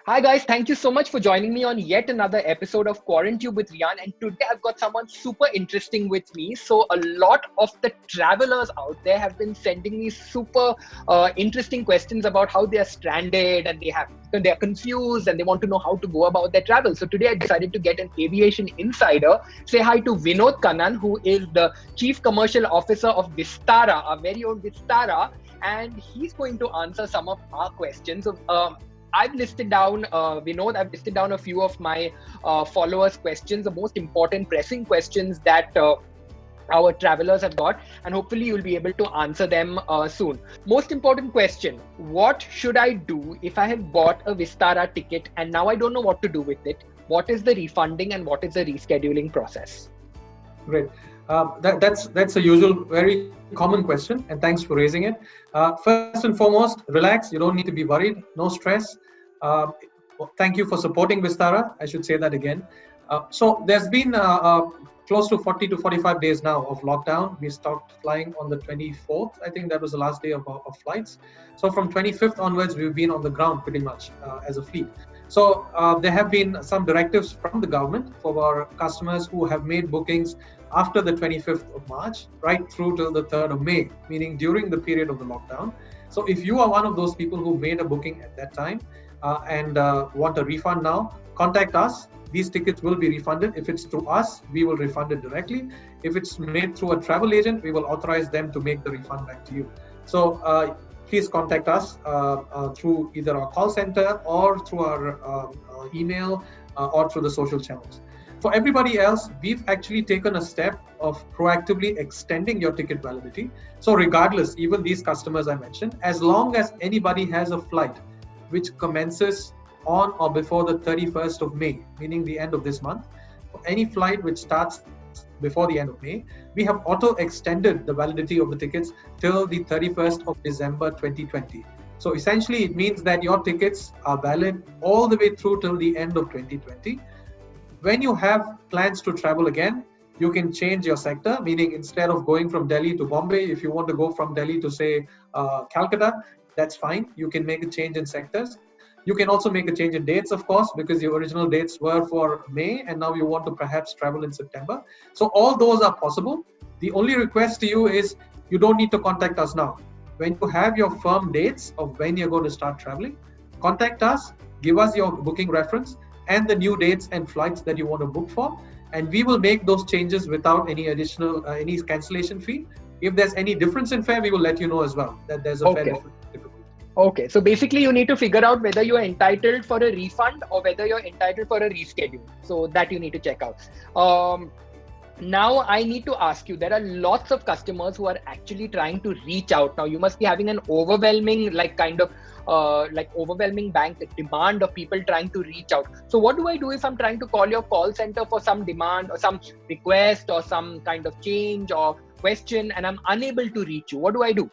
Hi guys, thank you so much for joining me on yet another episode of Quarantube with Riaan. And today I've got someone super interesting with me. So a lot of the travelers out there have been sending me super interesting questions about how they are stranded and they are confused and they want to know how to go about their travel. So today I decided to get an aviation insider. Say hi to Vinod Kanan, who is the Chief Commercial Officer of Vistara, our very own Vistara, and he's going to answer some of our questions. So, I've listed down, Vinod, I've listed down a few of my followers' questions, the most important pressing questions that our travelers have got, and hopefully you'll be able to answer them soon. Most important question, what should I do if I have bought a Vistara ticket and now I don't know what to do with it? What is the refunding and what is the rescheduling process? Great. That's a usual, very common question, and thanks for raising it. First and foremost, relax. You don't need to be worried. No stress. Thank you for supporting Vistara. I should say that again. So there's been close to 40 to 45 days now of lockdown. We stopped flying on the 24th. I think that was the last day of flights. So from 25th onwards, we've been on the ground pretty much as a fleet. So there have been some directives from the government for our customers who have made bookings after the 25th of March, right through till the 3rd of May, meaning during the period of the lockdown. So if you are one of those people who made a booking at that time and want a refund now, contact us. These tickets will be refunded. If it's through us, we will refund it directly. If it's made through a travel agent, we will authorize them to make the refund back to you. So please contact us through either our call center or through our email or through the social channels. For everybody else, we've actually taken a step of proactively extending your ticket validity. So regardless, even these customers I mentioned, as long as anybody has a flight which commences on or before the 31st of May, meaning the end of this month, for any flight which starts before the end of May, we have auto-extended the validity of the tickets till the 31st of December 2020. So essentially, it means that your tickets are valid all the way through till the end of 2020. When you have plans to travel again, you can change your sector, meaning instead of going from Delhi to Bombay, if you want to go from Delhi to say Calcutta, that's fine. You can make a change in sectors. You can also make a change in dates, of course, because your original dates were for May and now you want to perhaps travel in September. So all those are possible. The only request to you is you don't need to contact us now. When you have your firm dates of when you're going to start traveling, contact us, give us your booking reference and the new dates and flights that you want to book for, and we will make those changes without any additional any cancellation fee. If there's any difference in fare, we will let you know as well that there's a fare difference. Okay, so basically you need to figure out whether you are entitled for a refund or whether you're entitled for a reschedule. So that you need to check out. Now I need to ask you, there are lots of customers who are actually trying to reach out. Now you must be having an overwhelming overwhelming bank demand of people trying to reach out. So what do I do if I'm trying to call your call center for some demand or some request or some kind of change or question and I'm unable to reach you? What do I do?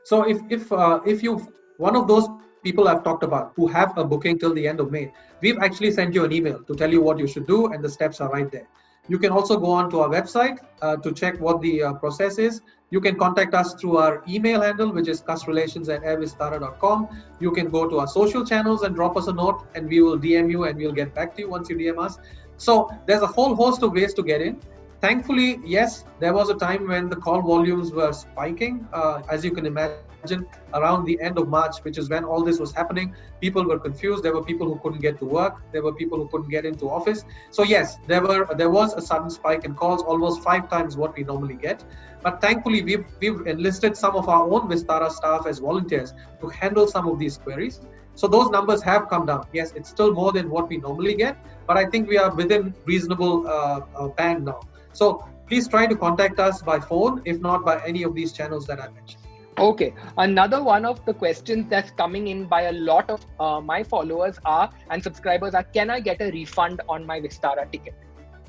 So if you one of those people I've talked about who have a booking till the end of May, we've actually sent you an email to tell you what you should do, and the steps are right there. You can also go on to our website to check what the process is. You can contact us through our email handle, which is custrelations@airvistara.com. You can go to our social channels and drop us a note, and we will DM you and we'll get back to you once you DM us. So there's a whole host of ways to get in. Thankfully, yes, there was a time when the call volumes were spiking. As you can imagine, around the end of March, which is when all this was happening, people were confused. There were people who couldn't get to work. There were people who couldn't get into office. So yes, there was a sudden spike in calls, almost 5 times what we normally get. But thankfully, we've enlisted some of our own Vistara staff as volunteers to handle some of these queries. So those numbers have come down. Yes, it's still more than what we normally get, but I think we are within reasonable band now. So please try to contact us by phone, if not by any of these channels that I mentioned. Okay. Another one of the questions that's coming in by a lot of my followers and subscribers are, can I get a refund on my Vistara ticket?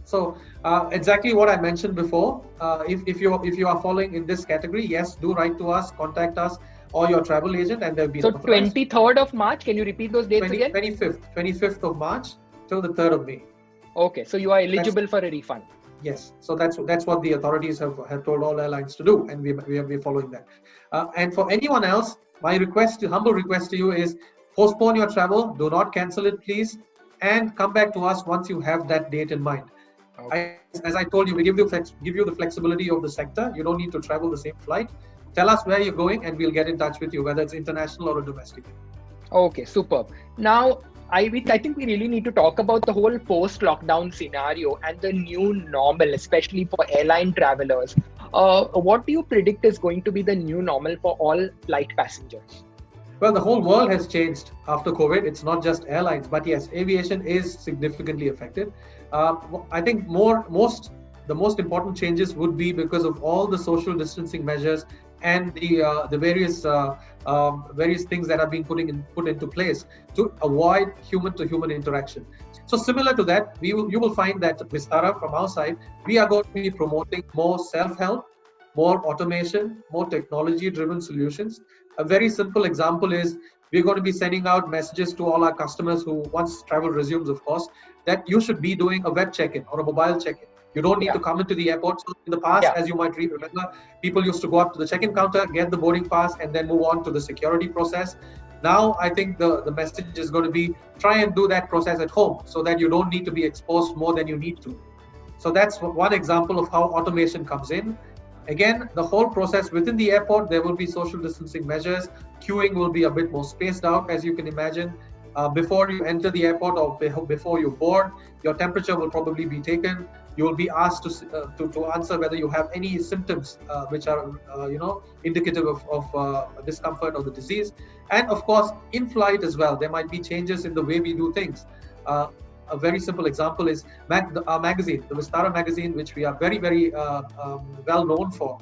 So exactly what I mentioned before. If you are falling in this category, yes, do write to us, contact us or your travel agent, and there'll be. So 23rd of March, can you repeat those dates again? 25th of March till the 3rd of May. Okay, so you are eligible for a refund. Yes, so that's what the authorities have told all airlines to do, and we're following that. And for anyone else, my humble request to you is postpone your travel, do not cancel it, please, and come back to us once you have that date in mind. As I told you, we give you the flexibility of the sector. You don't need to travel the same flight. Tell us where you're going, and we'll get in touch with you, whether it's international or a domestic. Okay, superb. Now, I think we really need to talk about the whole post-lockdown scenario and the new normal, especially for airline travelers. What do you predict is going to be the new normal for all flight passengers? Well, the whole world has changed after COVID. It's not just airlines, but yes, aviation is significantly affected. I think the most important changes would be because of all the social distancing measures and the various things that are being put into place to avoid human-to-human interaction. So similar to that, you will find that Vistara, from our side, we are going to be promoting more self-help, more automation, more technology-driven solutions. A very simple example is we're going to be sending out messages to all our customers who, once travel resumes, of course, that you should be doing a web check-in or a mobile check-in. You don't need to come into the airport. So in the past, as you might remember, people used to go up to the check-in counter, get the boarding pass, and then move on to the security process. Now, I think the message is going to be try and do that process at home so that you don't need to be exposed more than you need to. So that's one example of how automation comes in. Again, the whole process within the airport, there will be social distancing measures. Queuing will be a bit more spaced out, as you can imagine. Before you enter the airport or before you board, your temperature will probably be taken. You will be asked to answer whether you have any symptoms which are indicative of discomfort or the disease. And of course, in flight as well, there might be changes in the way we do things. A very simple example is our magazine, the Vistara magazine, which we are very, very well known for.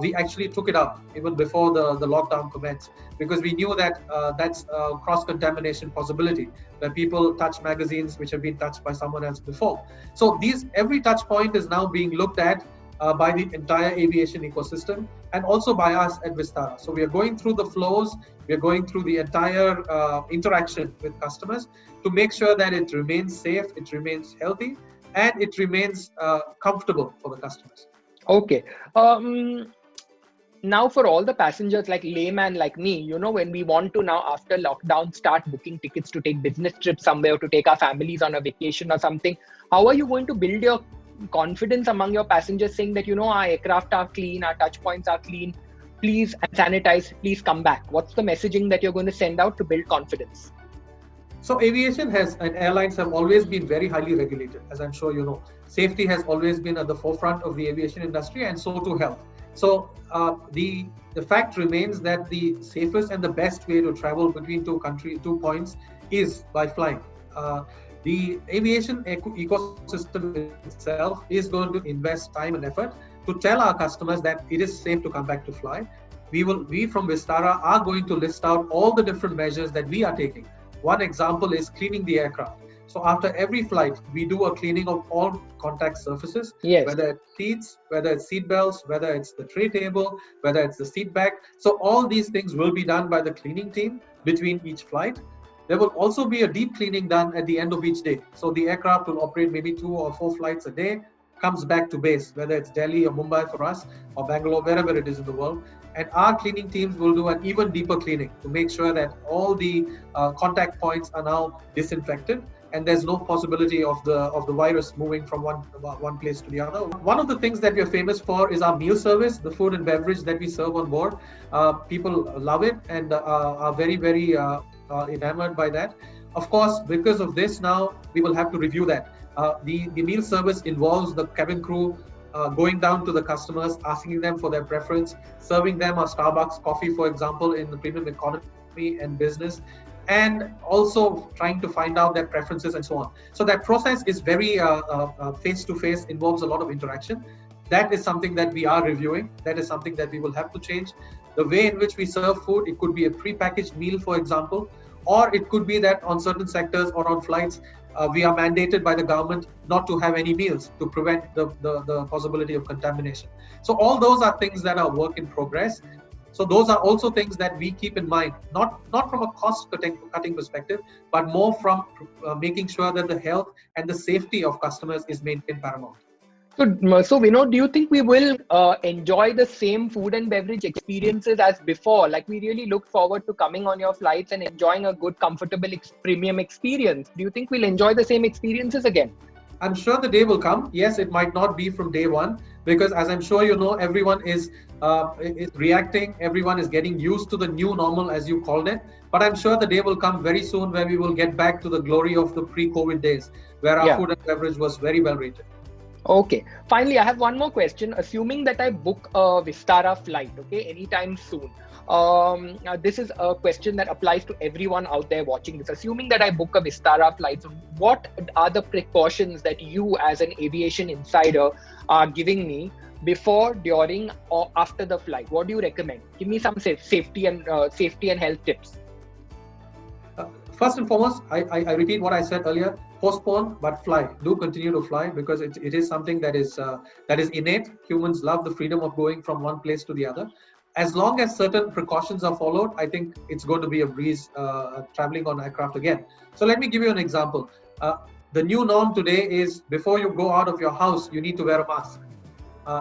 We actually took it out even before the lockdown commenced because we knew that that's a cross-contamination possibility, where people touch magazines which have been touched by someone else before. So every touch point is now being looked at by the entire aviation ecosystem and also by us at Vistara. So we are going through the flows, we are going through the entire interaction with customers to make sure that it remains safe, it remains healthy, and it remains comfortable for the customers. Okay. Now for all the passengers like layman like me, when we want to now after lockdown start booking tickets to take business trips somewhere, to take our families on a vacation or something, how are you going to build your confidence among your passengers saying that, our aircraft are clean, our touch points are clean, please sanitize, please come back? What's the messaging that you're going to send out to build confidence? So aviation and airlines have always been very highly regulated, as I'm sure you know. Safety has always been at the forefront of the aviation industry, and so too health. So the fact remains that the safest and the best way to travel between two points is by flying. The aviation ecosystem itself is going to invest time and effort to tell our customers that it is safe to come back to fly. We from Vistara are going to list out all the different measures that we are taking. One example is cleaning the aircraft. So after every flight, we do a cleaning of all contact surfaces, whether it's seats, whether it's seat belts, whether it's the tray table, whether it's the seat back. So all these things will be done by the cleaning team between each flight. There will also be a deep cleaning done at the end of each day. So the aircraft will operate maybe 2 or 4 flights a day, comes back to base, whether it's Delhi or Mumbai for us, or Bangalore, wherever it is in the world. And our cleaning teams will do an even deeper cleaning to make sure that all the contact points are now disinfected and there's no possibility of the virus moving from one place to the other. One of the things that we are famous for is our meal service, the food and beverage that we serve on board. People love it and are very, very enamored by that. Of course, because of this now, we will have to review that. The meal service involves the cabin crew going down to the customers, asking them for their preference, serving them a Starbucks coffee, for example, in the premium economy and business, and also trying to find out their preferences and so on. So that process is very face-to-face, involves a lot of interaction. That is something that we are reviewing. That is something that we will have to change. The way in which we serve food, it could be a pre-packaged meal, for example, or it could be that on certain sectors or on flights, we are mandated by the government not to have any meals to prevent the possibility of contamination. So all those are things that are work in progress. So those are also things that we keep in mind, not from a cost-cutting perspective, but more from making sure that the health and the safety of customers is maintained paramount. So Vinod, do you think we will enjoy the same food and beverage experiences as before? Like we really look forward to coming on your flights and enjoying a good, comfortable, premium experience. Do you think we'll enjoy the same experiences again? I'm sure the day will come. Yes, it might not be from day one because, as I'm sure you know, everyone is reacting. Everyone is getting used to the new normal, as you called it. But I'm sure the day will come very soon where we will get back to the glory of the pre-COVID days, where our food and beverage was very well rated. Okay. Finally, I have one more question. Assuming that I book a Vistara flight, okay, anytime soon. This is a question that applies to everyone out there watching this. Assuming that I book a Vistara flight, what are the precautions that you, as an aviation insider, are giving me before, during, or after the flight? What do you recommend? Give me some safety and health tips. First and foremost, I repeat what I said earlier. Postpone, but fly. Do continue to fly because it is something that is innate. Humans love the freedom of going from one place to the other. As long as certain precautions are followed, I think it's going to be a breeze traveling on aircraft again. So let me give you an example. The new norm today is before you go out of your house, you need to wear a mask.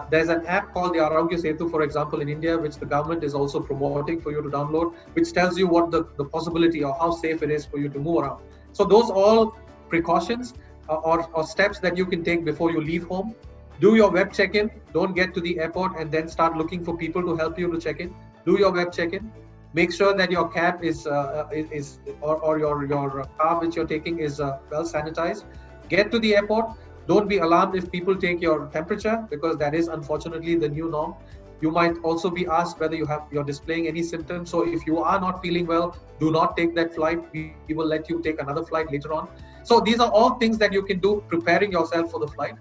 There's an app called the Arogya Setu, for example, in India, which the government is also promoting for you to download, which tells you what the possibility or how safe it is for you to move around. So those all precautions or steps that you can take before you leave home. Do your web check-in. Don't get to the airport and then start looking for people to help you to check in. Do your web check-in. Make sure that your cab is or your car which you're taking is well sanitized. Get to the airport. Don't be alarmed if people take your temperature because that is unfortunately the new norm. You might also be asked whether you're displaying any symptoms. So if you are not feeling well, do not take that flight. We will let you take another flight later on. So these are all things that you can do preparing yourself for the flight.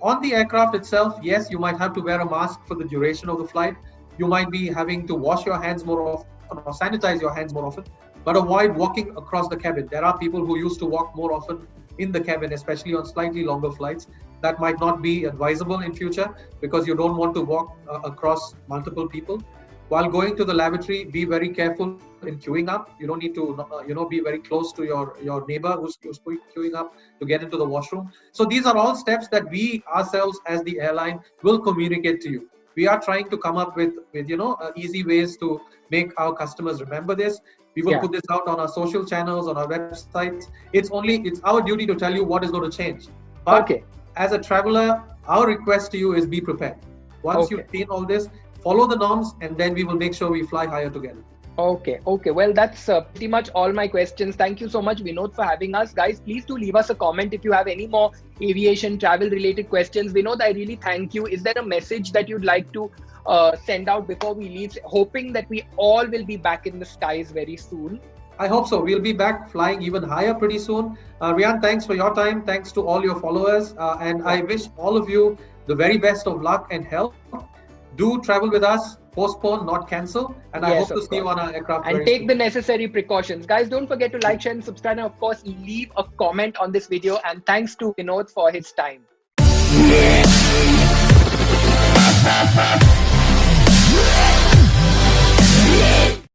On the aircraft itself, yes, you might have to wear a mask for the duration of the flight. You might be having to wash your hands more often or sanitize your hands more often, but avoid walking across the cabin. There are people who used to walk more often in the cabin, especially on slightly longer flights. That might not be advisable in future because you don't want to walk across multiple people. While going to the lavatory, be very careful in queuing up. You don't need to, be very close to your neighbor who's queuing up to get into the washroom. So these are all steps that we ourselves as the airline will communicate to you. We are trying to come up with easy ways to make our customers remember this. We will put this out on our social channels, on our websites. It's our duty to tell you what is going to change. But as a traveler, our request to you is be prepared. Once you've seen all this, follow the norms, and then we will make sure we fly higher together. Okay. Well, that's pretty much all my questions. Thank you so much, Vinod, for having us. Guys, please do leave us a comment if you have any more aviation travel related questions. Vinod, I really thank you. Is there a message that you'd like to send out before we leave, hoping that we all will be back in the skies very soon? I hope so. We'll be back flying even higher pretty soon. Riaan, thanks for your time. Thanks to all your followers. And I wish all of you the very best of luck and health. Do travel with us, postpone, not cancel. And I hope to see you on our aircraft. And take the necessary precautions. Guys, don't forget to like, share, and subscribe. And of course, leave a comment on this video. And thanks to Vinod for his time.